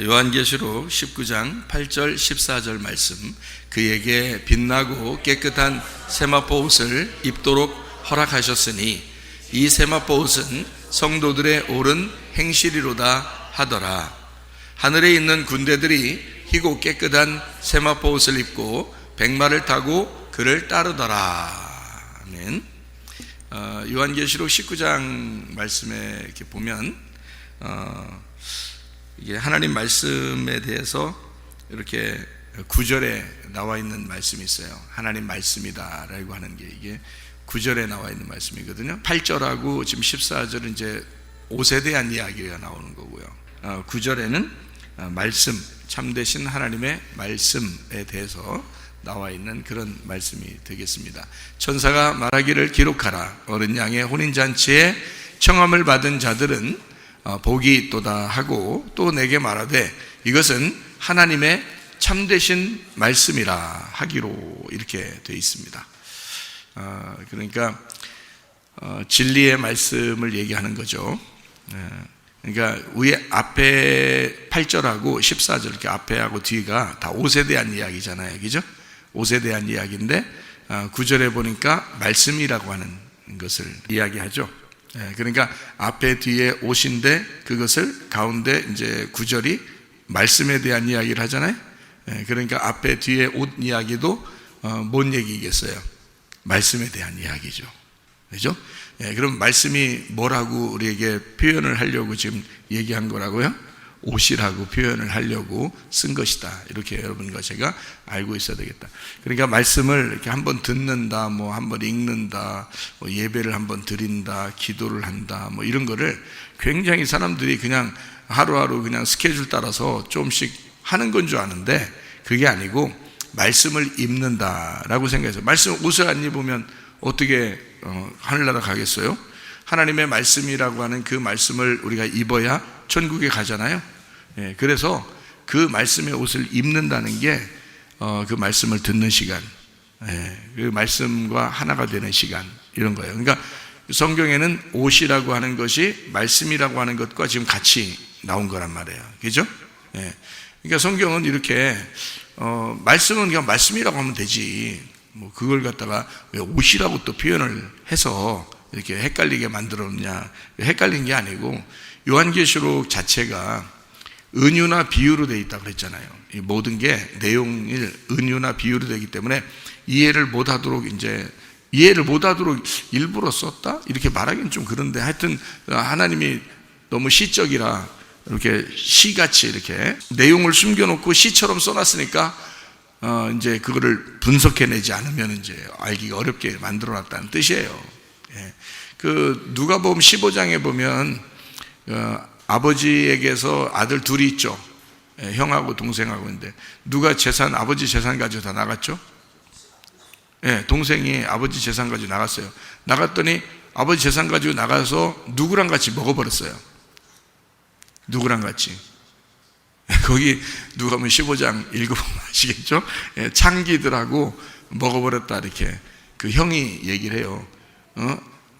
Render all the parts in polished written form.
요한계시록 19장 8절 14절 말씀, 그에게 빛나고 깨끗한 세마포 옷을 입도록 허락하셨으니 이 세마포 옷은 성도들의 옳은 행실이로다 하더라. 하늘에 있는 군대들이 희고 깨끗한 세마포 옷을 입고 백마를 타고 그를 따르더라. 아멘. 요한계시록 19장 말씀에 이렇게 보면 이게 하나님 말씀에 대해서 이렇게 9절에 나와 있는 말씀이 있어요. 하나님 말씀이다라고 하는 게 이게 9절에 나와 있는 말씀이거든요. 8절하고 지금 14절은 이제 옷에 대한 이야기가 나오는 거고요. 9절에는 말씀, 참되신 하나님의 말씀에 대해서 나와 있는 그런 말씀이 되겠습니다. 천사가 말하기를 기록하라. 어린 양의 혼인잔치에 청함을 받은 자들은 복이 있도다 하고 또 내게 말하되 이것은 하나님의 참되신 말씀이라 하기로 이렇게 되어 있습니다. 그러니까 진리의 말씀을 얘기하는 거죠. 그러니까 위에 앞에 8절하고 14절 이렇게 앞에하고 뒤가 다 옷에 대한 이야기잖아요, 그죠? 옷에 대한 이야기인데 9절에 보니까 말씀이라고 하는 것을 이야기하죠. 그러니까 앞에 뒤에 옷인데 그것을 가운데 이제 9절이 말씀에 대한 이야기를 하잖아요. 그러니까 앞에 뒤에 옷 이야기도 뭔 얘기겠어요? 말씀에 대한 이야기죠. 그죠? 그럼 말씀이 뭐라고 우리에게 표현을 하려고 지금 얘기한 거라고요? 옷이라고 표현을 하려고 쓴 것이다. 이렇게 여러분과 제가 알고 있어야 되겠다. 그러니까 말씀을 이렇게 한번 듣는다, 뭐 한번 읽는다, 뭐 예배를 한번 드린다, 기도를 한다, 뭐 이런 거를 굉장히 사람들이 그냥 하루하루 그냥 스케줄 따라서 조금씩 하는 건 줄 아는데 그게 아니고 말씀을 입는다라고 생각해서 말씀 옷을 안 입으면 어떻게 하늘나라 가겠어요? 하나님의 말씀이라고 하는 그 말씀을 우리가 입어야 천국에 가잖아요. 그래서 그 말씀의 옷을 입는다는 게 그 말씀을 듣는 시간, 그 말씀과 하나가 되는 시간, 이런 거예요. 그러니까 성경에는 옷이라고 하는 것이 말씀이라고 하는 것과 지금 같이 나온 거란 말이에요. 그죠? 그러니까 성경은 이렇게 말씀은 그냥 말씀이라고 하면 되지, 뭐 그걸 갖다가 왜 옷이라고 또 표현을 해서 이렇게 헷갈리게 만들었냐. 헷갈린 게 아니고 요한계시록 자체가 은유나 비유로 되어 있다고 그랬잖아요. 이 모든 게 내용을 은유나 비유로 되기 때문에 이해를 못하도록 일부러 썼다? 이렇게 말하기는 좀 그런데 하여튼 하나님이 너무 시적이라 이렇게 시같이 이렇게 내용을 숨겨놓고 시처럼 써놨으니까 이제 그거를 분석해내지 않으면 이제 알기가 어렵게 만들어놨다는 뜻이에요. 그 누가복음 15장에 보면 아버지에게서 아들 둘이 있죠. 형하고 동생하고 있는데 누가 아버지 재산 가지고 다 나갔죠? 동생이 아버지 재산 가지고 나갔어요. 나갔더니 아버지 재산 가지고 나가서 누구랑 같이 먹어버렸어요. 누구랑 같이? 거기 누가복음 15장 읽어보면 아시겠죠? 창기들하고 먹어버렸다 이렇게 그 형이 얘기를 해요.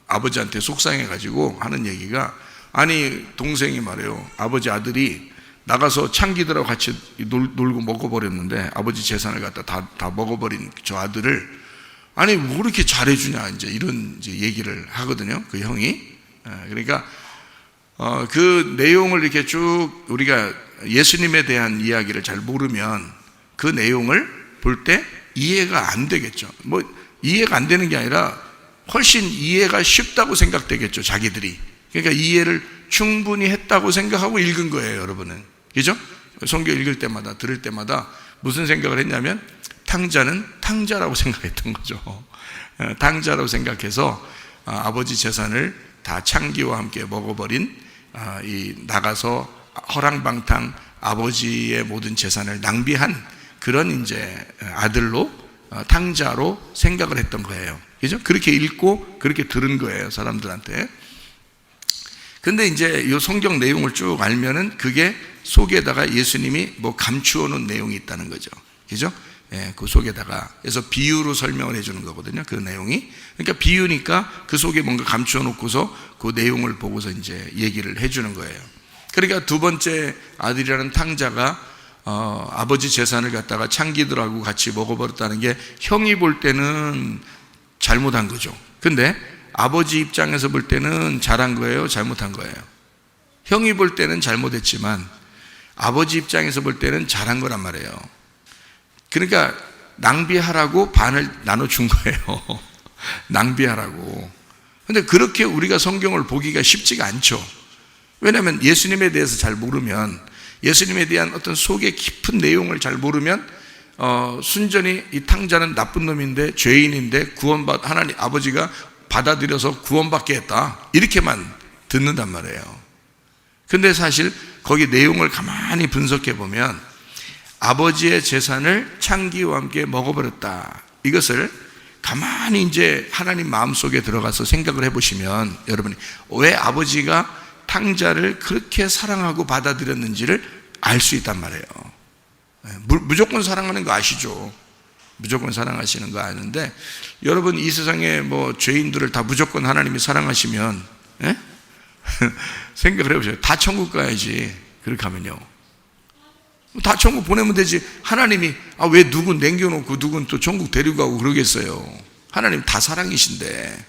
아버지한테 속상해가지고 하는 얘기가, 아니 동생이 말해요. 아버지 아들이 나가서 창기들하고 같이 놀고 먹어버렸는데 아버지 재산을 갖다 다 먹어버린 저 아들을 아니 뭐 이렇게 잘해주냐, 이제 이런 이제 얘기를 하거든요, 그 형이. 그러니까 그 내용을 이렇게 쭉 우리가 예수님에 대한 이야기를 잘 모르면 그 내용을 볼 때 이해가 안 되겠죠. 뭐 이해가 안 되는 게 아니라 훨씬 이해가 쉽다고 생각되겠죠, 자기들이. 그러니까 이해를 충분히 했다고 생각하고 읽은 거예요, 여러분은. 그죠? 성경 읽을 때마다, 들을 때마다 무슨 생각을 했냐면 탕자는 탕자라고 생각했던 거죠. 탕자라고 생각해서 아버지 재산을 다 창기와 함께 먹어버린 나가서 허랑방탕 아버지의 모든 재산을 낭비한 그런 이제 아들로, 탕자로 생각을 했던 거예요. 그죠? 그렇게 읽고 그렇게 들은 거예요, 사람들한테. 근데 이제 이 성경 내용을 쭉 알면은 그게 속에다가 예수님이 뭐 감추어 놓은 내용이 있다는 거죠. 그죠? 그 속에다가. 그래서 비유로 설명을 해주는 거거든요, 그 내용이. 그러니까 비유니까 그 속에 뭔가 감추어 놓고서 그 내용을 보고서 이제 얘기를 해주는 거예요. 그러니까 두 번째 아들이라는 탕자가 아버지 재산을 갖다가 창기들하고 같이 먹어버렸다는 게 형이 볼 때는 잘못한 거죠. 근데 아버지 입장에서 볼 때는 잘한 거예요, 잘못한 거예요? 형이 볼 때는 잘못했지만 아버지 입장에서 볼 때는 잘한 거란 말이에요. 그러니까 낭비하라고 반을 나눠준 거예요. 낭비하라고. 근데 그렇게 우리가 성경을 보기가 쉽지가 않죠. 왜냐하면 예수님에 대해서 잘 모르면, 예수님에 대한 어떤 속의 깊은 내용을 잘 모르면 순전히 이 탕자는 나쁜 놈인데 죄인인데 하나님 아버지가 받아들여서 구원받게 했다 이렇게만 듣는단 말이에요. 근데 사실 거기 내용을 가만히 분석해 보면 아버지의 재산을 창기와 함께 먹어버렸다, 이것을 가만히 이제 하나님 마음속에 들어가서 생각을 해보시면 여러분이 왜 아버지가 탕자를 그렇게 사랑하고 받아들였는지를 알 수 있단 말이에요. 무조건 사랑하는 거 아시죠? 무조건 사랑하시는 거 아는데, 여러분 이 세상에 뭐 죄인들을 다 무조건 하나님이 사랑하시면 생각을 해보세요. 다 천국 가야지. 그렇게 하면요, 다 천국 보내면 되지. 하나님이 왜 누군 남겨놓고 누군 또 천국 데리고 가고 그러겠어요? 하나님 다 사랑이신데.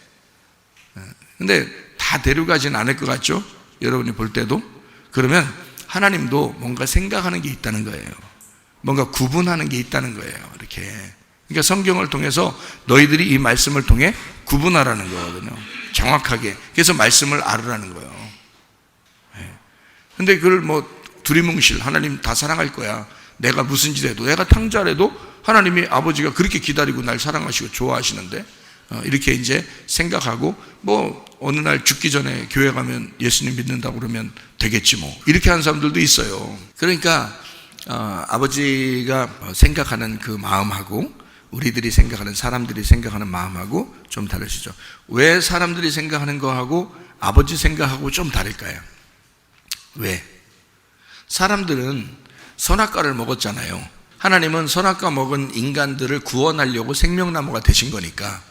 근데 다 데려가진 않을 것 같죠? 여러분이 볼 때도. 그러면 하나님도 뭔가 생각하는 게 있다는 거예요. 뭔가 구분하는 게 있다는 거예요. 이렇게. 그러니까 성경을 통해서 너희들이 이 말씀을 통해 구분하라는 거거든요. 정확하게. 그래서 말씀을 알으라는 거예요. 근데 그걸 뭐 두리뭉실 하나님 다 사랑할 거야, 내가 무슨 짓 해도, 내가 탕자라도 하나님이 아버지가 그렇게 기다리고 날 사랑하시고 좋아하시는데 이렇게 이제 생각하고 뭐 어느 날 죽기 전에 교회 가면 예수님 믿는다고 그러면 되겠지 뭐, 이렇게 하는 사람들도 있어요. 그러니까 아버지가 생각하는 그 마음하고 우리들이 생각하는, 사람들이 생각하는 마음하고 좀 다르시죠. 왜 사람들이 생각하는 거하고 아버지 생각하고 좀 다를까요? 왜? 사람들은 선악과를 먹었잖아요. 하나님은 선악과 먹은 인간들을 구원하려고 생명나무가 되신 거니까.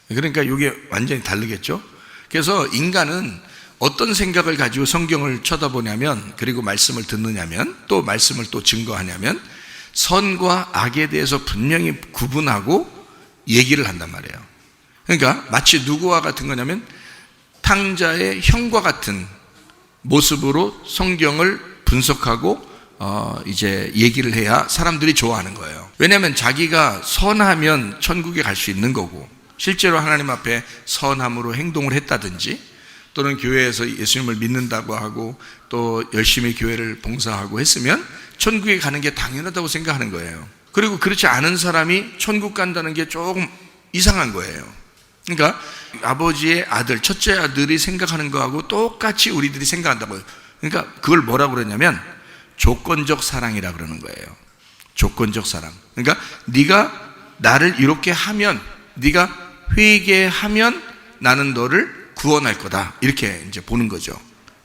그러니까 이게 완전히 다르겠죠. 그래서 인간은 어떤 생각을 가지고 성경을 쳐다보냐면, 그리고 말씀을 듣느냐면, 또 말씀을 또 증거하냐면 선과 악에 대해서 분명히 구분하고 얘기를 한단 말이에요. 그러니까 마치 누구와 같은 거냐면 탕자의 형과 같은 모습으로 성경을 분석하고 이제 얘기를 해야 사람들이 좋아하는 거예요. 왜냐하면 자기가 선하면 천국에 갈 수 있는 거고, 실제로 하나님 앞에 선함으로 행동을 했다든지, 또는 교회에서 예수님을 믿는다고 하고 또 열심히 교회를 봉사하고 했으면 천국에 가는 게 당연하다고 생각하는 거예요. 그리고 그렇지 않은 사람이 천국 간다는 게 조금 이상한 거예요. 그러니까 아버지의 아들, 첫째 아들이 생각하는 거하고 똑같이 우리들이 생각한다고요. 그러니까 그걸 뭐라고 그러냐면 조건적 사랑이라 그러는 거예요. 조건적 사랑. 그러니까 네가 나를 이렇게 하면, 네가 회개하면 나는 너를 구원할 거다, 이렇게 이제 보는 거죠.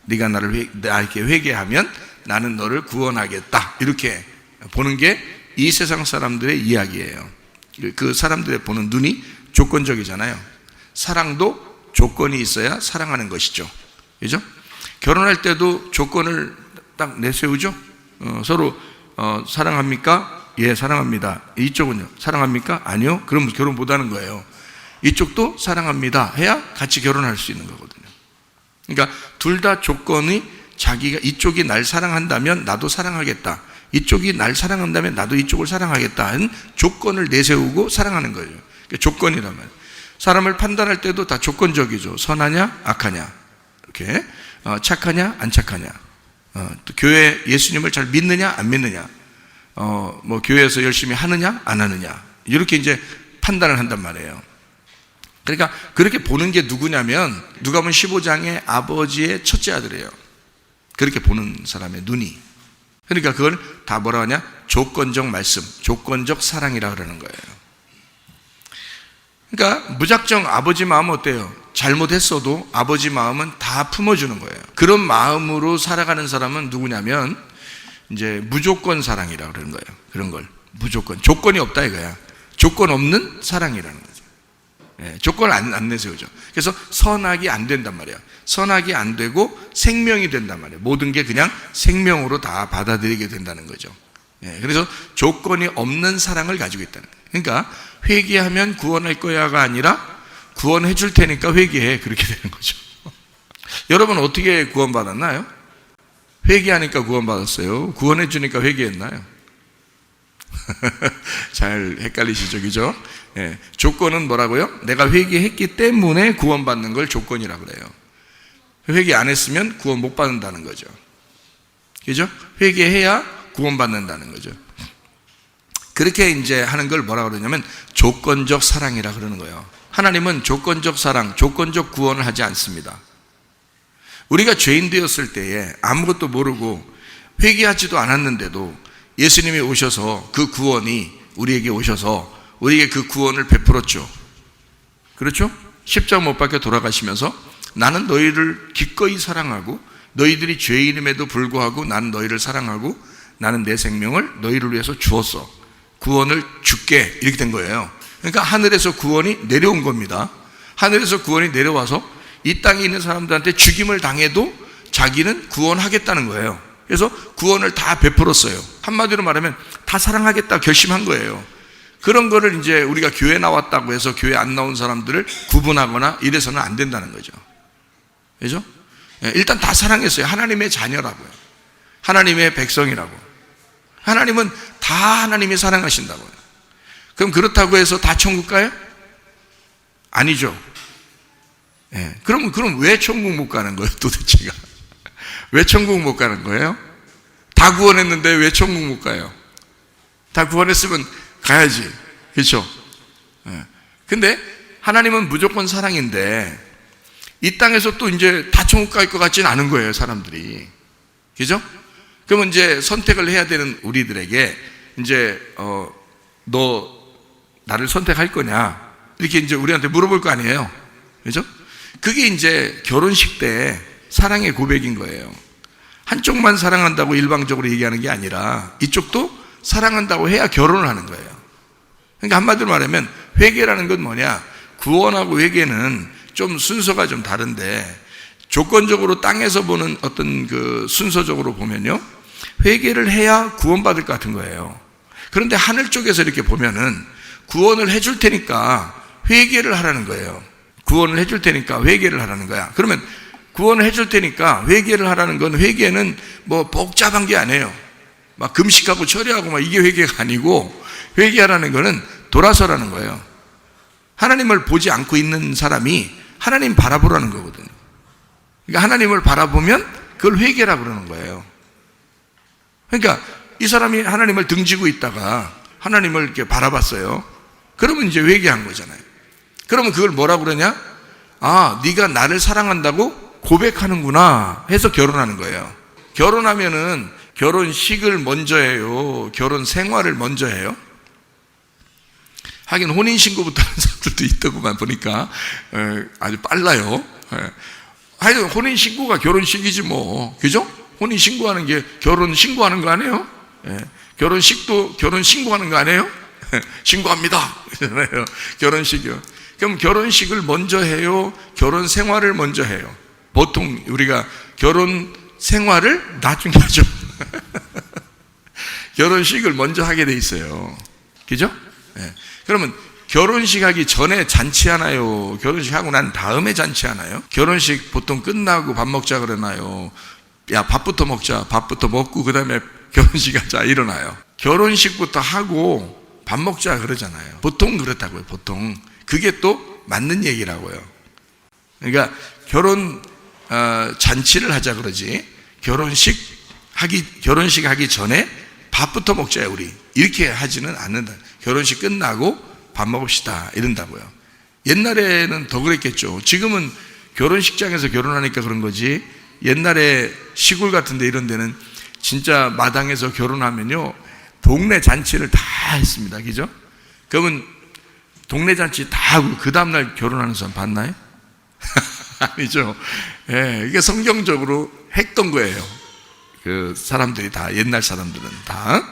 네가 나를 이렇게 회개하면 나는 너를 구원하겠다, 이렇게 보는 게 이 세상 사람들의 이야기예요. 그 사람들의 보는 눈이 조건적이잖아요. 사랑도 조건이 있어야 사랑하는 것이죠. 그죠? 결혼할 때도 조건을 딱 내세우죠. 서로 사랑합니까? 예, 사랑합니다. 이쪽은요? 사랑합니까? 아니요? 그럼 결혼 못 하는 거예요. 이쪽도 사랑합니다 해야 같이 결혼할 수 있는 거거든요. 그러니까 둘 다 조건이, 자기가 이쪽이 날 사랑한다면 나도 사랑하겠다, 이쪽이 날 사랑한다면 나도 이쪽을 사랑하겠다 하는 조건을 내세우고 사랑하는 거예요. 그러니까 조건이란 말이에요. 사람을 판단할 때도 다 조건적이죠. 선하냐 악하냐, 이렇게 착하냐 안 착하냐, 또 교회 예수님을 잘 믿느냐 안 믿느냐, 뭐 교회에서 열심히 하느냐 안 하느냐, 이렇게 이제 판단을 한단 말이에요. 그러니까 그렇게 보는 게 누구냐면 누가복음 15장의 아버지의 첫째 아들이에요. 그렇게 보는 사람의 눈이. 그러니까 그걸 다 뭐라 하냐? 조건적 말씀, 조건적 사랑이라고 그러는 거예요. 그러니까 무작정 아버지 마음은 어때요? 잘못했어도 아버지 마음은 다 품어주는 거예요. 그런 마음으로 살아가는 사람은 누구냐면 이제 무조건 사랑이라고 그러는 거예요. 그런 걸 무조건, 조건이 없다 이거야. 조건 없는 사랑이라는 거죠. 조건을 안 내세우죠. 그래서 선악이 안 된단 말이에요. 선악이 안 되고 생명이 된단 말이에요. 모든 게 그냥 생명으로 다 받아들이게 된다는 거죠. 그래서 조건이 없는 사랑을 가지고 있다는 거예요. 그러니까 회개하면 구원할 거야가 아니라 구원해 줄 테니까 회개해, 그렇게 되는 거죠. 여러분 어떻게 구원받았나요? 회개하니까 구원받았어요? 구원해 주니까 회개했나요? 잘 헷갈리시죠, 그죠? 조건은 뭐라고요? 내가 회개했기 때문에 구원받는 걸 조건이라고 그래요. 회개 안 했으면 구원 못 받는다는 거죠. 그죠? 회개해야 구원받는다는 거죠. 그렇게 이제 하는 걸 뭐라고 그러냐면 조건적 사랑이라 그러는 거예요. 하나님은 조건적 사랑, 조건적 구원을 하지 않습니다. 우리가 죄인 되었을 때에 아무것도 모르고 회개하지도 않았는데도 예수님이 오셔서 그 구원이 우리에게 오셔서 우리에게 그 구원을 베풀었죠. 그렇죠? 십자가 못 박혀 돌아가시면서 나는 너희를 기꺼이 사랑하고 너희들이 죄인임에도 불구하고 나는 너희를 사랑하고 나는 내 생명을 너희를 위해서 주었어. 구원을 줄게. 이렇게 된 거예요. 그러니까 하늘에서 구원이 내려온 겁니다. 하늘에서 구원이 내려와서 이 땅에 있는 사람들한테 죽임을 당해도 자기는 구원하겠다는 거예요. 그래서 구원을 다 베풀었어요. 한마디로 말하면 다 사랑하겠다 결심한 거예요. 그런 거를 이제 우리가 교회 나왔다고 해서 교회 안 나온 사람들을 구분하거나 이래서는 안 된다는 거죠. 그죠? 일단 다 사랑했어요. 하나님의 자녀라고요. 하나님의 백성이라고. 하나님은 다 하나님이 사랑하신다고요. 그럼 그렇다고 해서 다 천국 가요? 아니죠. 그럼 왜 천국 못 가는 거예요, 도대체가? 왜 천국 못 가는 거예요? 다 구원했는데 왜 천국 못 가요? 다 구원했으면 가야지. 그렇죠? 근데 하나님은 무조건 사랑인데 이 땅에서 또 이제 다 천국 갈 것 같지는 않은 거예요, 사람들이. 그죠? 그러면 이제 선택을 해야 되는 우리들에게 이제 너 나를 선택할 거냐? 이렇게 이제 우리한테 물어볼 거 아니에요. 그죠? 그게 이제 결혼식 때 사랑의 고백인 거예요. 한쪽만 사랑한다고 일방적으로 얘기하는 게 아니라 이쪽도 사랑한다고 해야 결혼을 하는 거예요. 그러니까 한마디로 말하면 회개라는 건 뭐냐? 구원하고 회개는 좀 순서가 좀 다른데 조건적으로 땅에서 보는 어떤 그 순서적으로 보면요, 회개를 해야 구원받을 것 같은 거예요. 그런데 하늘 쪽에서 이렇게 보면은 구원을 해줄 테니까 회개를 하라는 거예요. 구원을 해줄 테니까 회개를 하라는 거야. 그러면 구원을 해줄 테니까 회개를 하라는 건, 회개는 뭐 복잡한 게 아니에요. 막 금식하고 철회하고 막 이게 회개가 아니고, 회개하라는 거는 돌아서라는 거예요. 하나님을 보지 않고 있는 사람이 하나님 바라보라는 거거든요. 그러니까 하나님을 바라보면 그걸 회개라고 그러는 거예요. 그러니까 이 사람이 하나님을 등지고 있다가 하나님을 이렇게 바라봤어요. 그러면 이제 회개한 거잖아요. 그러면 그걸 뭐라고 그러냐? 아, 네가 나를 사랑한다고 고백하는구나 해서 결혼하는 거예요. 결혼하면은 결혼식을 먼저 해요? 결혼 생활을 먼저 해요? 하긴 혼인신고부터 하는 사람들도 있더구만 보니까. 아주 빨라요. 하여튼 혼인신고가 결혼식이지 뭐. 그죠? 혼인신고하는 게 결혼신고하는 거 아니에요? 결혼식도 결혼신고하는 거 아니에요? 신고합니다. 결혼식이요. 그럼 결혼식을 먼저 해요? 결혼 생활을 먼저 해요? 보통 우리가 결혼 생활을 나중에 하죠. 결혼식을 먼저 하게 돼 있어요. 그죠? 그러면 결혼식 하기 전에 잔치하나요? 결혼식 하고 난 다음에 잔치하나요? 결혼식 보통 끝나고 밥 먹자 그러나요? 야, 밥부터 먹자. 밥부터 먹고 그 다음에 결혼식 하자 이러나요? 결혼식부터 하고 밥 먹자 그러잖아요. 보통 그렇다고요. 보통 그게 또 맞는 얘기라고요. 그러니까 결혼 잔치를 하자 그러지, 결혼식 하기 전에 밥부터 먹자요 우리, 이렇게 하지는 않는다. 결혼식 끝나고 밥 먹읍시다 이런다고요. 옛날에는 더 그랬겠죠. 지금은 결혼식장에서 결혼하니까 그런 거지, 옛날에 시골 같은 데 이런 데는 진짜 마당에서 결혼하면요 동네 잔치를 다 했습니다. 그죠? 그러면 동네 잔치 다 하고 그 다음날 결혼하는 사람 봤나요? 아니죠. 이게 성경적으로 했던 거예요. 그 사람들이 다, 옛날 사람들은 다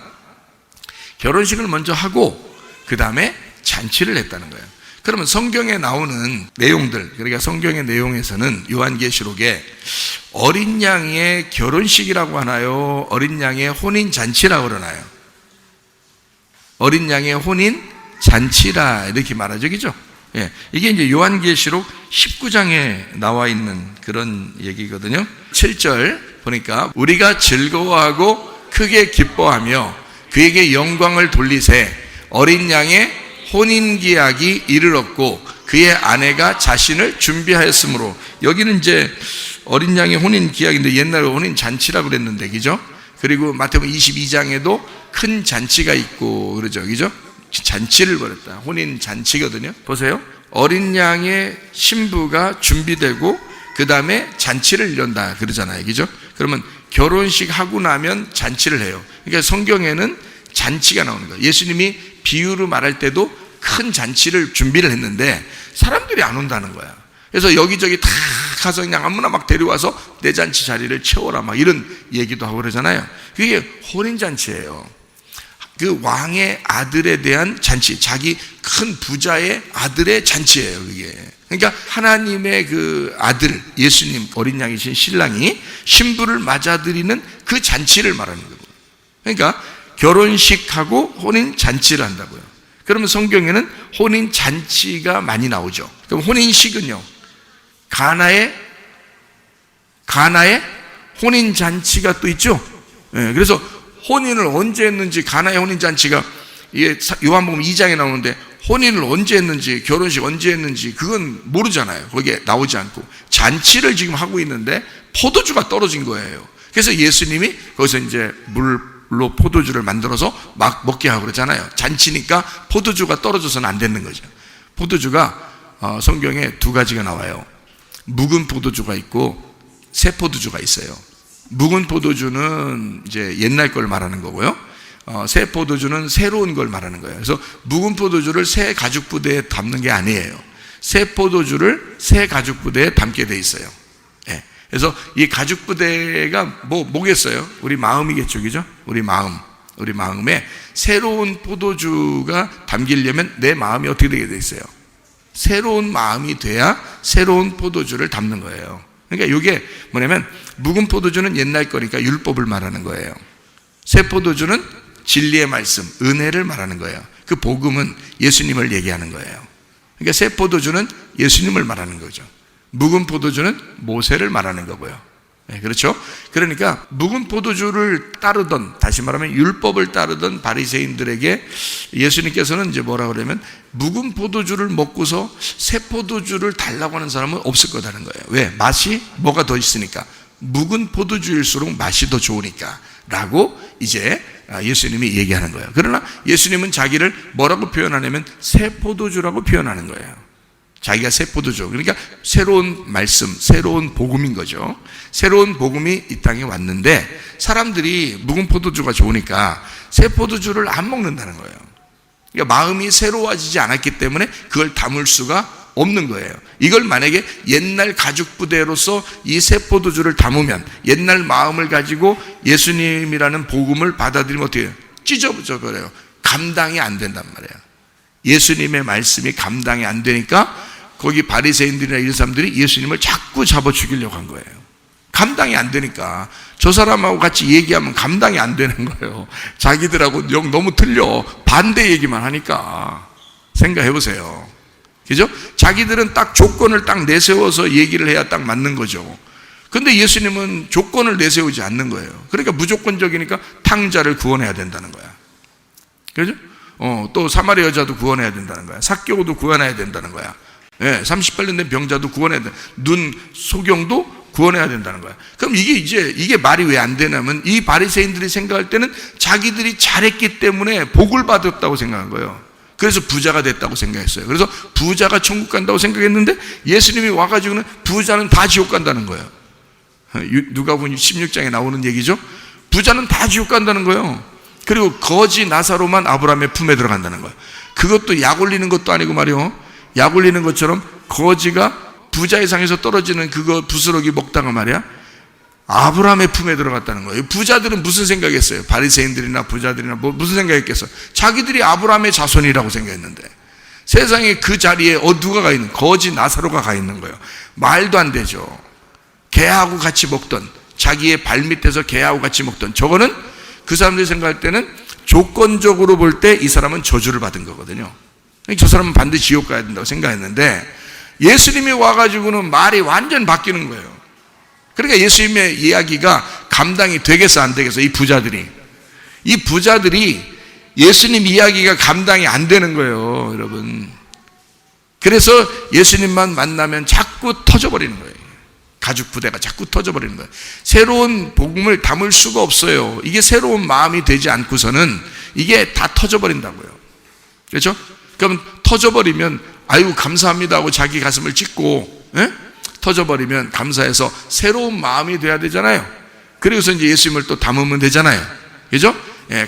결혼식을 먼저 하고 그 다음에 잔치를 했다는 거예요. 그러면 성경에 나오는 내용들, 그러니까 성경의 내용에서는 요한계시록에 어린 양의 결혼식이라고 하나요? 어린 양의 혼인잔치라고 그러나요? 어린 양의 혼인잔치라 이렇게 말하죠, 그죠? 예, 이게 이제 요한계시록 19장에 나와 있는 그런 얘기거든요. 7절 보니까 우리가 즐거워하고 크게 기뻐하며 그에게 영광을 돌리세 어린 양의 혼인기약이 이르렀고 그의 아내가 자신을 준비하였으므로, 여기는 이제 어린 양의 혼인기약인데 옛날에 혼인잔치라고 그랬는데, 그죠? 그리고 마태복음 22장에도 큰 잔치가 있고 그러죠, 그죠? 잔치를 벌였다. 혼인잔치거든요. 보세요. 어린 양의 신부가 준비되고 그 다음에 잔치를 연다 그러잖아요, 그죠? 그러면 결혼식 하고 나면 잔치를 해요. 그러니까 성경에는 잔치가 나오는 거예요. 예수님이 비유로 말할 때도 큰 잔치를 준비를 했는데 사람들이 안 온다는 거야. 그래서 여기저기 다 가서 그냥 아무나 막 데려와서 내 잔치 자리를 채워라 막 이런 얘기도 하고 그러잖아요. 그게 혼인잔치예요. 그 왕의 아들에 대한 잔치, 자기 큰 부자의 아들의 잔치예요, 그게. 그러니까 하나님의 그 아들, 예수님 어린 양이신 신랑이 신부를 맞아들이는 그 잔치를 말하는 거예요. 그러니까 결혼식하고 혼인잔치를 한다고요. 그러면 성경에는 혼인잔치가 많이 나오죠. 그럼 혼인식은요, 가나의 혼인잔치가 또 있죠. 네, 그래서 혼인을 언제 했는지, 가나의 혼인잔치가 이게 요한복음 2장에 나오는데 혼인을 언제 했는지, 결혼식 언제 했는지 그건 모르잖아요. 거기에 나오지 않고 잔치를 지금 하고 있는데 포도주가 떨어진 거예요. 그래서 예수님이 거기서 이제 물로 포도주를 만들어서 막 먹게 하고 그러잖아요. 잔치니까 포도주가 떨어져서는 안 되는 거죠. 포도주가 성경에 두 가지가 나와요. 묵은 포도주가 있고 새 포도주가 있어요. 묵은 포도주는 이제 옛날 걸 말하는 거고요. 새 포도주는 새로운 걸 말하는 거예요. 그래서 묵은 포도주를 새 가죽 부대에 담는 게 아니에요. 새 포도주를 새 가죽 부대에 담게 돼 있어요. 예. 그래서 이 가죽 부대가 뭐겠어요? 우리 마음이겠죠, 그죠? 우리 마음에 새로운 포도주가 담기려면 내 마음이 어떻게 되게 돼 있어요? 새로운 마음이 돼야 새로운 포도주를 담는 거예요. 그러니까 이게 뭐냐면, 묵은 포도주는 옛날 거니까 율법을 말하는 거예요. 새 포도주는 진리의 말씀, 은혜를 말하는 거예요. 그 복음은 예수님을 얘기하는 거예요. 그러니까 새 포도주는 예수님을 말하는 거죠. 묵은 포도주는 모세를 말하는 거고요. 네, 그렇죠? 그러니까 묵은 포도주를 따르던, 다시 말하면 율법을 따르던 바리새인들에게 예수님께서는 이제 뭐라 그러면, 묵은 포도주를 먹고서 새 포도주를 달라고 하는 사람은 없을 거라는 거예요. 왜? 맛이 뭐가 더 있으니까. 묵은 포도주일수록 맛이 더 좋으니까 라고 이제 예수님이 얘기하는 거예요. 그러나 예수님은 자기를 뭐라고 표현하냐면 새 포도주라고 표현하는 거예요. 자기가 새 포도주, 그러니까 새로운 말씀, 새로운 복음인 거죠. 새로운 복음이 이 땅에 왔는데 사람들이 묵은 포도주가 좋으니까 새 포도주를 안 먹는다는 거예요. 그러니까 마음이 새로워지지 않았기 때문에 그걸 담을 수가 없는 거예요. 이걸 만약에 옛날 가죽 부대로서 이 새 포도주를 담으면, 옛날 마음을 가지고 예수님이라는 복음을 받아들이면 어떻게 해요? 찢어져 버려요. 감당이 안 된단 말이에요. 예수님의 말씀이 감당이 안 되니까 거기 바리새인들이나 이런 사람들이 예수님을 자꾸 잡아 죽이려고 한 거예요. 감당이 안 되니까. 저 사람하고 같이 얘기하면 감당이 안 되는 거예요. 자기들하고 너무 틀려. 반대 얘기만 하니까. 생각해 보세요. 그죠? 자기들은 딱 조건을 딱 내세워서 얘기를 해야 딱 맞는 거죠. 근데 예수님은 조건을 내세우지 않는 거예요. 그러니까 무조건적이니까 탕자를 구원해야 된다는 거야. 그죠? 또 사마리아 여자도 구원해야 된다는 거야. 삭개오도 구원해야 된다는 거야. 예, 38년 된 병자도 구원해야 된다. 눈 소경도 구원해야 된다는 거야. 그럼 이게 말이 왜 안 되냐면, 이 바리새인들이 생각할 때는 자기들이 잘했기 때문에 복을 받았다고 생각한 거예요. 그래서 부자가 됐다고 생각했어요. 그래서 부자가 천국 간다고 생각했는데 예수님이 와가지고는 부자는 다 지옥 간다는 거예요. 누가복음 16장에 나오는 얘기죠. 부자는 다 지옥 간다는 거예요. 그리고 거지 나사로만 아브라함의 품에 들어간다는 거예요. 그것도 약 올리는 것도 아니고 말이요, 약 올리는 것처럼 거지가 부자의 상에서 떨어지는 그거 부스러기 먹다가 말이야 아브라함의 품에 들어갔다는 거예요. 부자들은 무슨 생각했어요? 바리새인들이나 부자들이나 무슨 생각했겠어? 자기들이 아브라함의 자손이라고 생각했는데, 세상에 그 자리에 누가 가 있는, 거지 나사로가 가 있는 거예요. 말도 안 되죠. 개하고 같이 먹던, 자기의 발밑에서 개하고 같이 먹던, 저거는 그 사람들이 생각할 때는 조건적으로 볼 때 이 사람은 저주를 받은 거거든요. 저 사람은 반드시 지옥 가야 된다고 생각했는데, 예수님이 와가지고는 말이 완전 바뀌는 거예요. 그러니까 예수님의 이야기가 감당이 되겠어 안 되겠어? 이 부자들이 예수님 이야기가 감당이 안 되는 거예요, 여러분. 그래서 예수님만 만나면 자꾸 터져버리는 거예요. 가죽 부대가 자꾸 터져버리는 거예요. 새로운 복음을 담을 수가 없어요. 이게 새로운 마음이 되지 않고서는 이게 다 터져버린다고요. 그렇죠? 그럼 터져버리면 아이고 감사합니다 하고 자기 가슴을 찢고, 터져버리면 감사해서 새로운 마음이 돼야 되잖아요. 그래서 이제 예수님을 또 담으면 되잖아요. 그죠?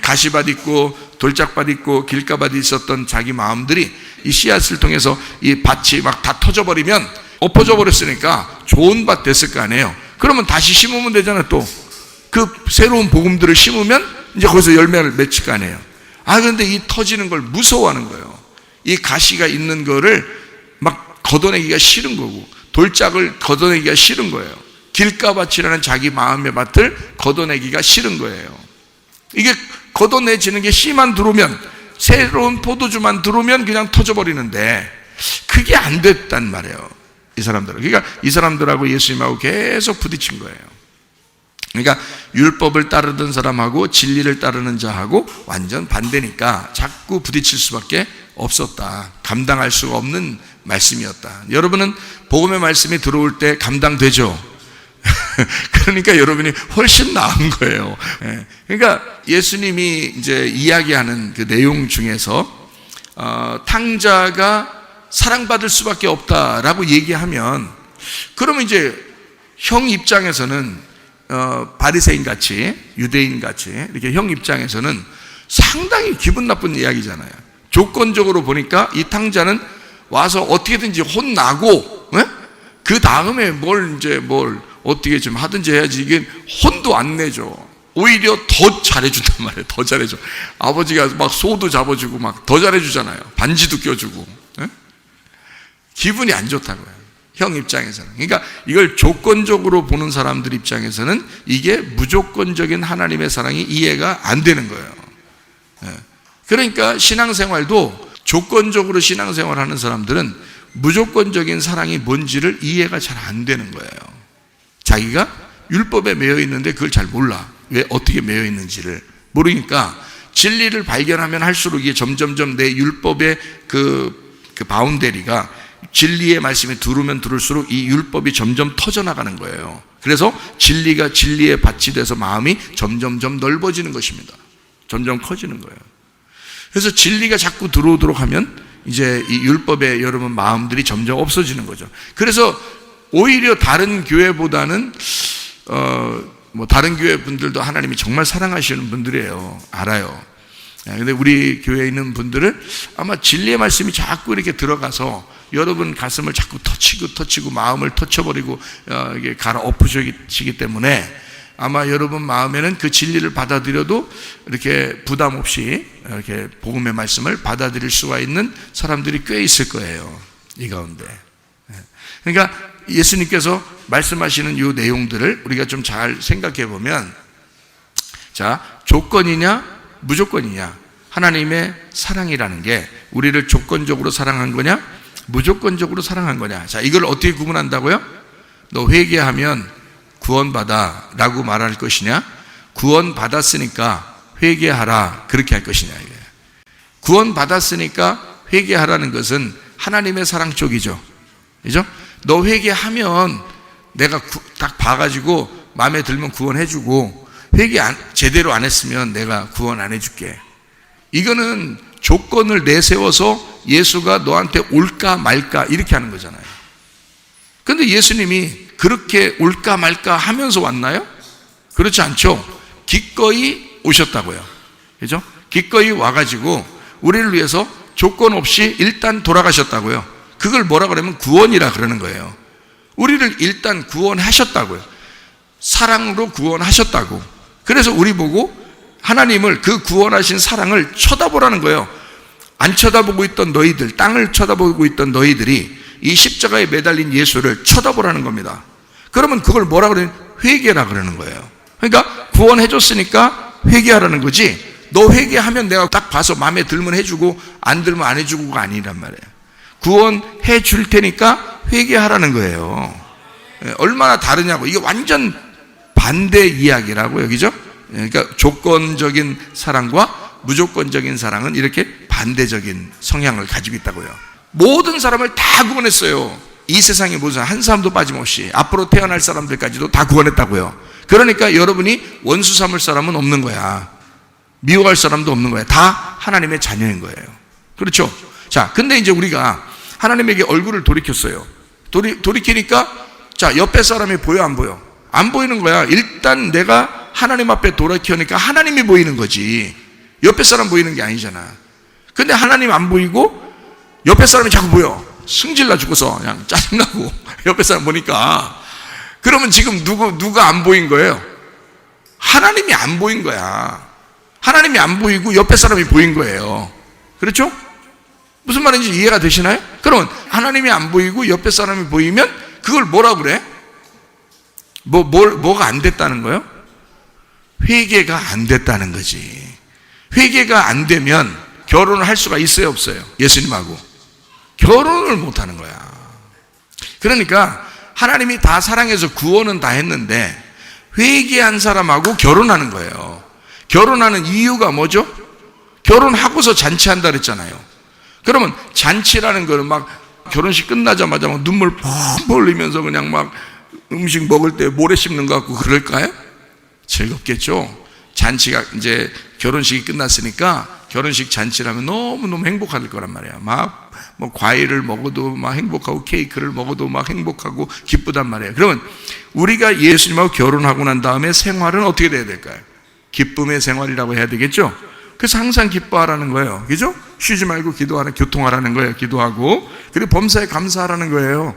가시밭 있고 돌짝밭 있고 길가밭 있었던 자기 마음들이 이 씨앗을 통해서 이 밭이 막 다 터져버리면, 엎어져 버렸으니까 좋은 밭 됐을 거 아니에요. 그러면 다시 심으면 되잖아요. 또 그 새로운 복음들을 심으면 이제 거기서 열매를 맺힐 거 아니에요. 그런데 이 터지는 걸 무서워하는 거예요. 이 가시가 있는 거를 막 걷어내기가 싫은 거고, 돌짝을 걷어내기가 싫은 거예요. 길가밭이라는 자기 마음의 밭을 걷어내기가 싫은 거예요. 이게 걷어내지는 게 씨만 들어오면, 새로운 포도주만 들어오면 그냥 터져버리는데, 그게 안 됐단 말이에요, 이 사람들은. 그러니까 이 사람들하고 예수님하고 계속 부딪힌 거예요. 그러니까 율법을 따르던 사람하고 진리를 따르는 자하고 완전 반대니까 자꾸 부딪힐 수밖에 없었다. 감당할 수가 없는 말씀이었다. 여러분은 복음의 말씀이 들어올 때 감당되죠? 그러니까 여러분이 훨씬 나은 거예요. 그러니까 예수님이 이제 이야기하는 그 내용 중에서 탕자가 사랑받을 수밖에 없다라고 얘기하면, 그러면 이제 형 입장에서는 바리새인 같이, 유대인 같이 이렇게 형 입장에서는 상당히 기분 나쁜 이야기잖아요. 조건적으로 보니까 이 탕자는 와서 어떻게든지 혼나고, 그 다음에 뭘 어떻게 좀 하든지 해야지, 이게 혼도 안 내죠. 오히려 더 잘해준단 말이에요. 더 잘해줘. 아버지가 막 소도 잡아주고 막 더 잘해주잖아요. 반지도 껴주고. 기분이 안 좋다고요, 형 입장에서는. 그러니까 이걸 조건적으로 보는 사람들 입장에서는 이게 무조건적인 하나님의 사랑이 이해가 안 되는 거예요. 그러니까 신앙생활도 조건적으로 신앙생활하는 사람들은 무조건적인 사랑이 뭔지를 이해가 잘 안 되는 거예요. 자기가 율법에 매여 있는데 그걸 잘 몰라. 왜 어떻게 매여 있는지를 모르니까 진리를 발견하면 할수록 이게 점점점 내 율법의 그 바운데리가, 진리의 말씀이 들으면 들을수록 이 율법이 점점 터져나가는 거예요. 그래서 진리가 진리의 밭이 돼서 마음이 점점점 넓어지는 것입니다. 점점 커지는 거예요. 그래서 진리가 자꾸 들어오도록 하면 이제 이 율법의 여러분 마음들이 점점 없어지는 거죠. 그래서 오히려 다른 교회보다는 다른 교회 분들도 하나님이 정말 사랑하시는 분들이에요. 알아요. 근데 우리 교회에 있는 분들은 아마 진리의 말씀이 자꾸 이렇게 들어가서 여러분 가슴을 자꾸 터치고 마음을 터쳐버리고 이게 갈아엎으시기 때문에 아마 여러분 마음에는 그 진리를 받아들여도 이렇게 부담 없이 이렇게 복음의 말씀을 받아들일 수가 있는 사람들이 꽤 있을 거예요, 이 가운데. 그러니까 예수님께서 말씀하시는 이 내용들을 우리가 좀 잘 생각해 보면, 자, 조건이냐 무조건이냐, 하나님의 사랑이라는 게 우리를 조건적으로 사랑한 거냐 무조건적으로 사랑한 거냐. 자, 이걸 어떻게 구분한다고요? 너 회개하면 구원받아 라고 말할 것이냐, 구원받았으니까 회개하라 그렇게 할 것이냐. 구원받았으니까 회개하라는 것은 하나님의 사랑 쪽이죠. 그죠? 너 회개하면 내가 딱 봐가지고 마음에 들면 구원해주고, 회개 제대로 안 했으면 내가 구원 안 해줄게. 이거는 조건을 내세워서 예수가 너한테 올까 말까 이렇게 하는 거잖아요. 그런데 예수님이 그렇게 올까 말까 하면서 왔나요? 그렇지 않죠. 기꺼이 오셨다고요. 그죠? 기꺼이 와가지고 우리를 위해서 조건 없이 일단 돌아가셨다고요. 그걸 뭐라 그러면 구원이라 그러는 거예요. 우리를 일단 구원하셨다고요. 사랑으로 구원하셨다고. 그래서 우리 보고 하나님을, 그 구원하신 사랑을 쳐다보라는 거예요. 안 쳐다보고 있던 너희들, 땅을 쳐다보고 있던 너희들이 이 십자가에 매달린 예수를 쳐다보라는 겁니다. 그러면 그걸 뭐라 그러냐? 회개라 그러는 거예요. 그러니까 구원해줬으니까 회개하라는 거지, 너 회개하면 내가 딱 봐서 마음에 들면 해주고 안 들면 안 해주고가 아니란 말이에요. 구원해 줄 테니까 회개하라는 거예요. 얼마나 다르냐고. 이게 완전 반대 이야기라고요, 그죠? 그러니까 조건적인 사랑과 무조건적인 사랑은 이렇게 반대적인 성향을 가지고 있다고요. 모든 사람을 다 구원했어요. 이 세상에 모든 한 사람도 빠짐없이 앞으로 태어날 사람들까지도 다 구원했다고요. 그러니까 여러분이 원수 삼을 사람은 없는 거야. 미워할 사람도 없는 거야. 다 하나님의 자녀인 거예요. 그렇죠? 자, 근데 이제 우리가 하나님에게 얼굴을 돌이켰어요. 돌이키니까 자, 옆에 사람이 보여 안 보여? 안 보이는 거야. 일단 내가 하나님 앞에 돌이키니까 하나님이 보이는 거지, 옆에 사람 보이는 게 아니잖아. 근데 하나님 안 보이고 옆에 사람이 자꾸 보여. 승질나 죽어서 그냥 짜증나고 옆에 사람 보니까. 그러면 지금 누가 안 보인 거예요? 하나님이 안 보인 거야. 하나님이 안 보이고 옆에 사람이 보인 거예요. 그렇죠? 무슨 말인지 이해가 되시나요? 그러면 하나님이 안 보이고 옆에 사람이 보이면 그걸 뭐라 그래? 뭐가 안 됐다는 거예요? 회개가 안 됐다는 거지. 회개가 안 되면 결혼을 할 수가 있어요, 없어요? 예수님하고 결혼을 못 하는 거야. 그러니까 하나님이 다 사랑해서 구원은 다 했는데 회개한 사람하고 결혼하는 거예요. 결혼하는 이유가 뭐죠? 결혼하고서 잔치한다 그랬잖아요. 그러면 잔치라는 거는 막 결혼식 끝나자마자 막 눈물 펑펑 흘리면서 그냥 막 음식 먹을 때 모래 씹는 것 같고 그럴까요? 즐겁겠죠. 잔치가 이제 결혼식이 끝났으니까 결혼식 잔치라면 너무너무 행복할 거란 말이야. 막 뭐 과일을 먹어도 막 행복하고 케이크를 먹어도 막 행복하고 기쁘단 말이에요. 그러면 우리가 예수님하고 결혼하고 난 다음에 생활은 어떻게 돼야 될까요? 기쁨의 생활이라고 해야 되겠죠? 그래서 항상 기뻐하라는 거예요. 그죠? 쉬지 말고 기도하라, 교통하라는 거예요. 기도하고. 그리고 범사에 감사하라는 거예요.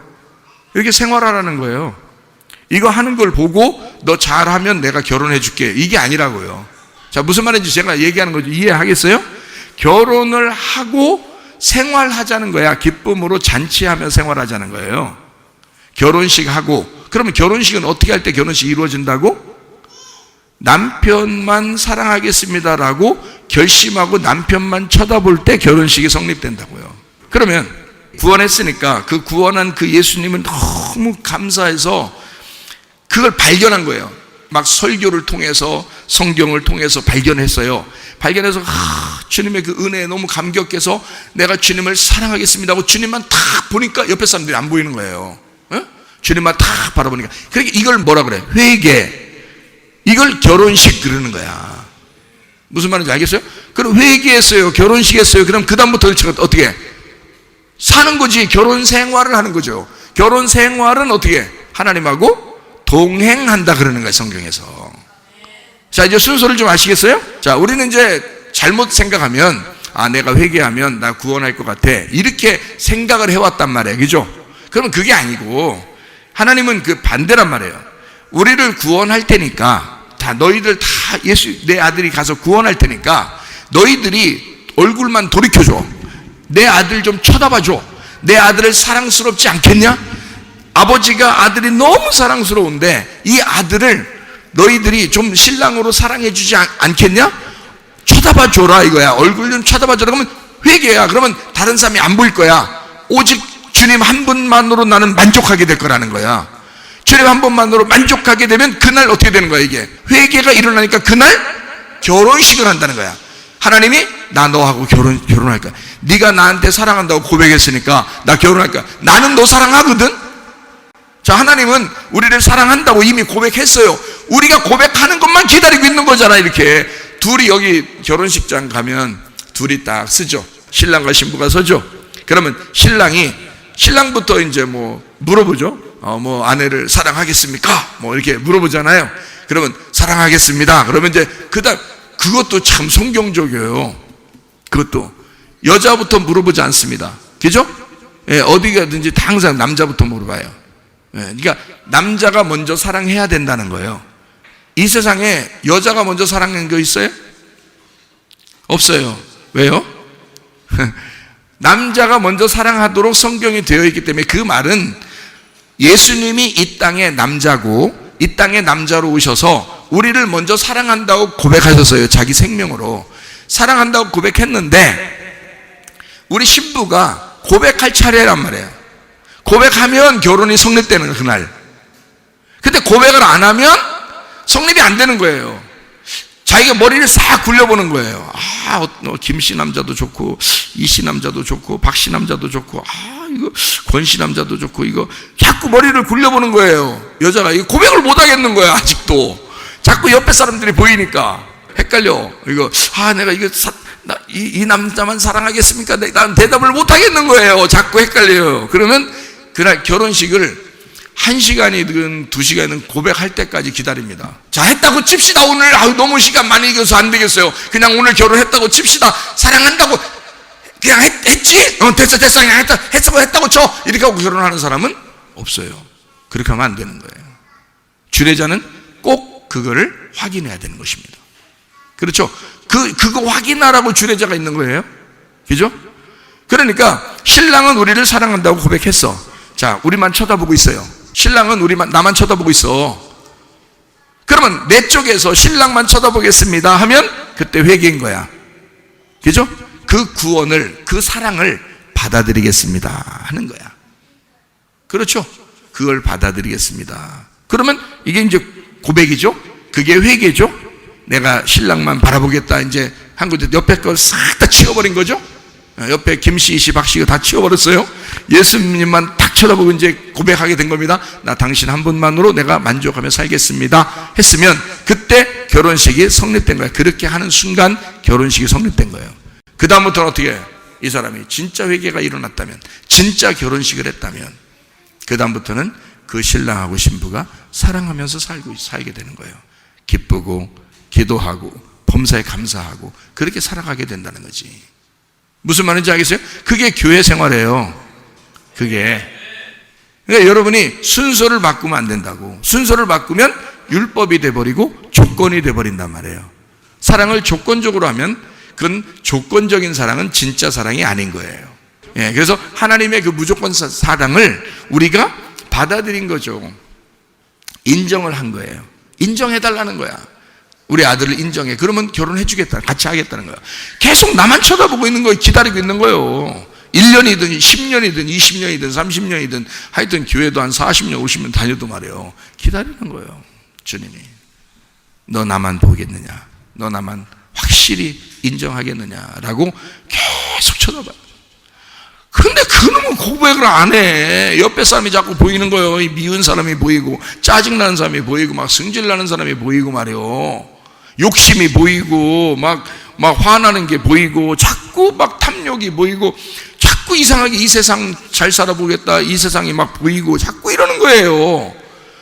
이렇게 생활하라는 거예요. 이거 하는 걸 보고 너 잘하면 내가 결혼해 줄게, 이게 아니라고요. 자, 무슨 말인지 제가 얘기하는 거죠. 이해하겠어요? 결혼을 하고 생활하자는 거야. 기쁨으로 잔치하며 생활하자는 거예요. 결혼식 하고. 그러면 결혼식은 어떻게 할 때 결혼식이 이루어진다고? 남편만 사랑하겠습니다라고 결심하고 남편만 쳐다볼 때 결혼식이 성립된다고요. 그러면 구원했으니까 그 구원한 그 예수님은 너무 감사해서 그걸 발견한 거예요. 막 설교를 통해서 성경을 통해서 발견했어요. 발견해서 주님의 그 은혜에 너무 감격해서 내가 주님을 사랑하겠습니다 하고 주님만 탁 보니까 옆에 사람들이 안 보이는 거예요. 주님만 탁 바라보니까. 그러니까 이걸 뭐라 그래? 회개. 이걸 결혼식 그러는 거야. 무슨 말인지 알겠어요? 그럼 회개했어요, 결혼식 했어요. 그럼 그 다음부터 어떻게 해? 사는 거지. 결혼 생활을 하는 거죠. 결혼 생활은 어떻게 해? 하나님하고 동행한다 그러는 거예요, 성경에서. 자, 이제 순서를 좀 아시겠어요? 자, 우리는 이제 잘못 생각하면 내가 회개하면 나 구원할 것 같아, 이렇게 생각을 해왔단 말이에요. 그죠? 그러면 그게 아니고 하나님은 그 반대란 말이에요. 우리를 구원할 테니까 너희들 다 예수 내 아들이 가서 구원할 테니까 너희들이 얼굴만 돌이켜줘. 내 아들 좀 쳐다봐줘. 내 아들을 사랑스럽지 않겠냐? 아버지가 아들이 너무 사랑스러운데 이 아들을 너희들이 좀 신랑으로 사랑해 주지 않겠냐? 쳐다봐 줘라 이거야. 얼굴 좀 쳐다봐 줘라. 그러면 회개야. 그러면 다른 사람이 안 보일 거야. 오직 주님 한 분만으로 나는 만족하게 될 거라는 거야. 주님 한 분만으로 만족하게 되면 그날 어떻게 되는 거야? 이게 회개가 일어나니까 그날 결혼식을 한다는 거야. 하나님이 나 너하고 결혼할 거야. 네가 나한테 사랑한다고 고백했으니까 나 결혼할 거야. 나는 너 사랑하거든. 자, 하나님은 우리를 사랑한다고 이미 고백했어요. 우리가 고백하는 것만 기다리고 있는 거잖아. 이렇게 둘이 여기 결혼식장 가면 둘이 딱 쓰죠. 신랑과 신부가 서죠. 그러면 신랑부터 이제 뭐 물어보죠. 뭐 아내를 사랑하겠습니까? 뭐 이렇게 물어보잖아요. 그러면 사랑하겠습니다. 그러면 이제 그다음 그것도 참 성경적이에요. 그것도 여자부터 물어보지 않습니다. 그죠? 예, 어디 가든지 다 항상 남자부터 물어봐요. 예, 그러니까 남자가 먼저 사랑해야 된다는 거예요. 이 세상에 여자가 먼저 사랑한 거 있어요? 없어요. 왜요? 남자가 먼저 사랑하도록 성경이 되어 있기 때문에 그 말은 예수님이 이 땅의 남자고 이 땅의 남자로 오셔서 우리를 먼저 사랑한다고 고백하셨어요. 자기 생명으로 사랑한다고 고백했는데 우리 신부가 고백할 차례란 말이에요. 고백하면 결혼이 성립되는 그날. 근데 고백을 안 하면 성립이 안 되는 거예요. 자기가 머리를 싹 굴려보는 거예요. 김씨 남자도 좋고 이씨 남자도 좋고 박씨 남자도 좋고 이거 권씨 남자도 좋고 이거 자꾸 머리를 굴려보는 거예요. 여자가 이거 고백을 못 하겠는 거야. 아직도 자꾸 옆에 사람들이 보이니까 헷갈려. 이거 내가 이거 이 남자만 사랑하겠습니까? 난 대답을 못 하겠는 거예요. 자꾸 헷갈려요. 그러면 그날 결혼식을 1시간이든 2시간이든 고백할 때까지 기다립니다. 자, 했다고 칩시다. 오늘 너무 시간 많이 이겨서 안 되겠어요. 그냥 오늘 결혼했다고 칩시다. 사랑한다고 그냥 했지? 됐어 그냥 했다고 쳐. 이렇게 하고 결혼하는 사람은 없어요. 그렇게 하면 안 되는 거예요. 주례자는 꼭 그거를 확인해야 되는 것입니다. 그렇죠? 그거 확인하라고 주례자가 있는 거예요. 그죠? 그러니까 신랑은 우리를 사랑한다고 고백했어. 자, 우리만 쳐다보고 있어요. 신랑은 나만 쳐다보고 있어. 그러면 내 쪽에서 신랑만 쳐다보겠습니다 하면 그때 회개인 거야. 그죠? 그 구원을, 그 사랑을 받아들이겠습니다 하는 거야. 그렇죠? 그걸 받아들이겠습니다. 그러면 이게 이제 고백이죠? 그게 회개죠? 내가 신랑만 바라보겠다. 이제 한국에 옆에 걸 싹 다 치워버린 거죠? 옆에 김씨, 이씨, 박씨가 다 치워버렸어요. 예수님만 딱 쳐다보고 이제 고백하게 된 겁니다. 나 당신 한 분만으로 내가 만족하며 살겠습니다 했으면 그때 결혼식이 성립된 거예요. 그렇게 하는 순간 결혼식이 성립된 거예요. 그 다음부터는 어떻게 해요? 이 사람이 진짜 회개가 일어났다면, 진짜 결혼식을 했다면 그 다음부터는 그 신랑하고 신부가 사랑하면서 살게 되는 거예요. 기쁘고 기도하고 범사에 감사하고 그렇게 살아가게 된다는 거지. 무슨 말인지 알겠어요? 그게 교회 생활이에요. 그게. 그러니까 여러분이 순서를 바꾸면 안 된다고. 순서를 바꾸면 율법이 돼버리고 조건이 돼버린단 말이에요. 사랑을 조건적으로 하면 그건 조건적인 사랑은 진짜 사랑이 아닌 거예요. 그래서 하나님의 그 무조건 사랑을 우리가 받아들인 거죠. 인정을 한 거예요. 인정해달라는 거야. 우리 아들을 인정해. 그러면 결혼해 주겠다. 같이 하겠다는 거야. 계속 나만 쳐다보고 있는 거예요. 기다리고 있는 거예요. 1년이든 10년이든 20년이든 30년이든 하여튼 교회도 한 40년 50년 다녀도 말이에요. 기다리는 거예요. 주님이. 너 나만 보겠느냐? 너 나만 확실히 인정하겠느냐라고 계속 쳐다봐요. 근데 그놈은 고백을 안 해. 옆에 사람이 자꾸 보이는 거예요. 이 미운 사람이 보이고 짜증나는 사람이 보이고 막 승질나는 사람이 보이고 말이에요. 욕심이 보이고 막 화나는 게 보이고 자꾸 막 탐욕이 보이고 자꾸 이상하게 이 세상 잘 살아보겠다 이 세상이 막 보이고 자꾸 이러는 거예요.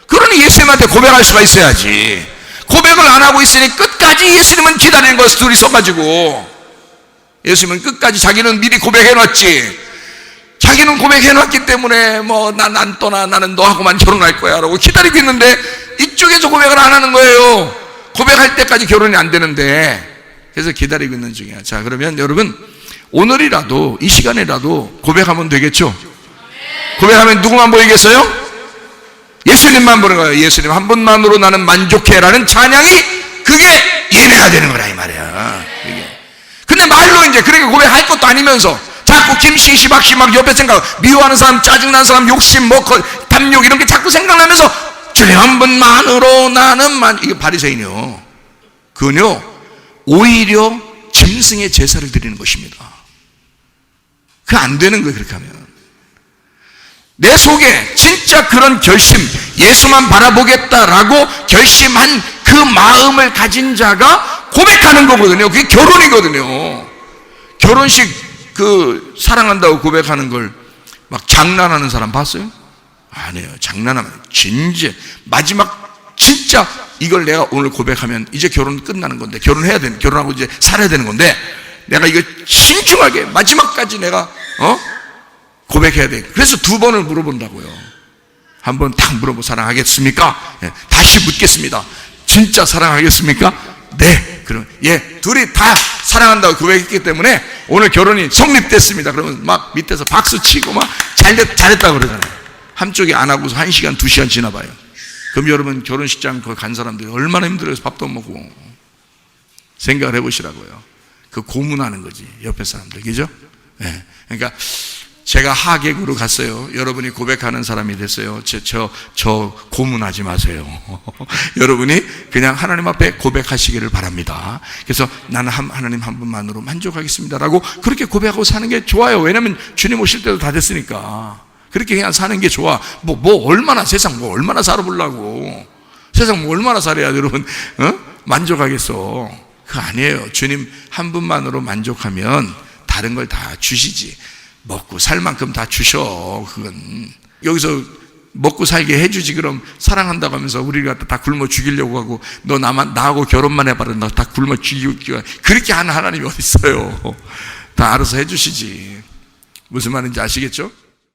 그러니 예수님한테 고백할 수가 있어야지. 고백을 안 하고 있으니 끝까지 예수님은 기다리는 거예요. 둘이 서가지고 예수님은 끝까지 자기는 미리 고백해놨지. 자기는 고백해놨기 때문에 난 떠나 나는 너하고만 결혼할 거야 라고 기다리고 있는데 이쪽에서 고백을 안 하는 거예요. 고백할 때까지 결혼이 안 되는데. 그래서 기다리고 있는 중이야. 자, 그러면 여러분 오늘이라도 이 시간이라도 고백하면 되겠죠? 고백하면 누구만 보이겠어요? 예수님만 보는 거예요. 예수님 한 분만으로 나는 만족해라는 찬양이 그게 예배가 되는 거라 이 말이야. 근데 말로 이제 그렇게 고백할 것도 아니면서 자꾸 김씨, 씨, 박씨 막 옆에 생각, 미워하는 사람, 짜증나는 사람, 욕심, 탐욕 이런 게 자꾸 생각나면서 주님 한 분만으로 나는 이게 바리새인이요. 그건요 오히려 짐승의 제사를 드리는 것입니다. 그게 안 되는 거예요. 그렇게 하면 내 속에 진짜 그런 결심, 예수만 바라보겠다라고 결심한 그 마음을 가진 자가 고백하는 거거든요. 그게 결혼이거든요. 결혼식 그 사랑한다고 고백하는 걸 막 장난하는 사람 봤어요? 아니에요. 장난하면 진짜 마지막 진짜 이걸 내가 오늘 고백하면 이제 결혼 끝나는 건데 결혼하고 이제 살아야 되는 건데 내가 이거 신중하게 마지막까지 내가 고백해야 돼. 그래서 2번을 물어본다고요. 한 번 딱 물어보고 사랑하겠습니까? 다시 묻겠습니다. 진짜 사랑하겠습니까? 네. 그럼 둘이 다 사랑한다고 고백했기 때문에 오늘 결혼이 성립됐습니다. 그러면 막 밑에서 박수 치고 막 잘했다 그러잖아요. 한쪽이 안 하고서 1시간, 2시간 지나봐요. 그럼 여러분 결혼식장 간 사람들이 얼마나 힘들어서 밥도 못 먹고. 생각을 해보시라고요. 그 고문하는 거지, 옆에 사람들. 그죠? 네. 그러니까 제가 하객으로 갔어요. 여러분이 고백하는 사람이 됐어요. 저 고문하지 마세요. 여러분이 그냥 하나님 앞에 고백하시기를 바랍니다. 그래서 나는 하나님 한 분만으로 만족하겠습니다라고 그렇게 고백하고 사는 게 좋아요. 왜냐하면 주님 오실 때도 다 됐으니까. 그렇게 그냥 사는 게 좋아. 얼마나 세상 얼마나 살아보려고. 세상 얼마나 살아야 여러분 만족하겠어. 그거 아니에요. 주님 한 분만으로 만족하면 다른 걸 다 주시지. 먹고 살 만큼 다 주셔. 그건 여기서 먹고 살게 해주지. 그럼 사랑한다고 하면서 우리가 다 굶어 죽이려고 하고 너 나하고 결혼만 해봐라 너 다 굶어 죽이고 그렇게 하는 하나님이 어디 있어요. 다 알아서 해주시지. 무슨 말인지 아시겠죠?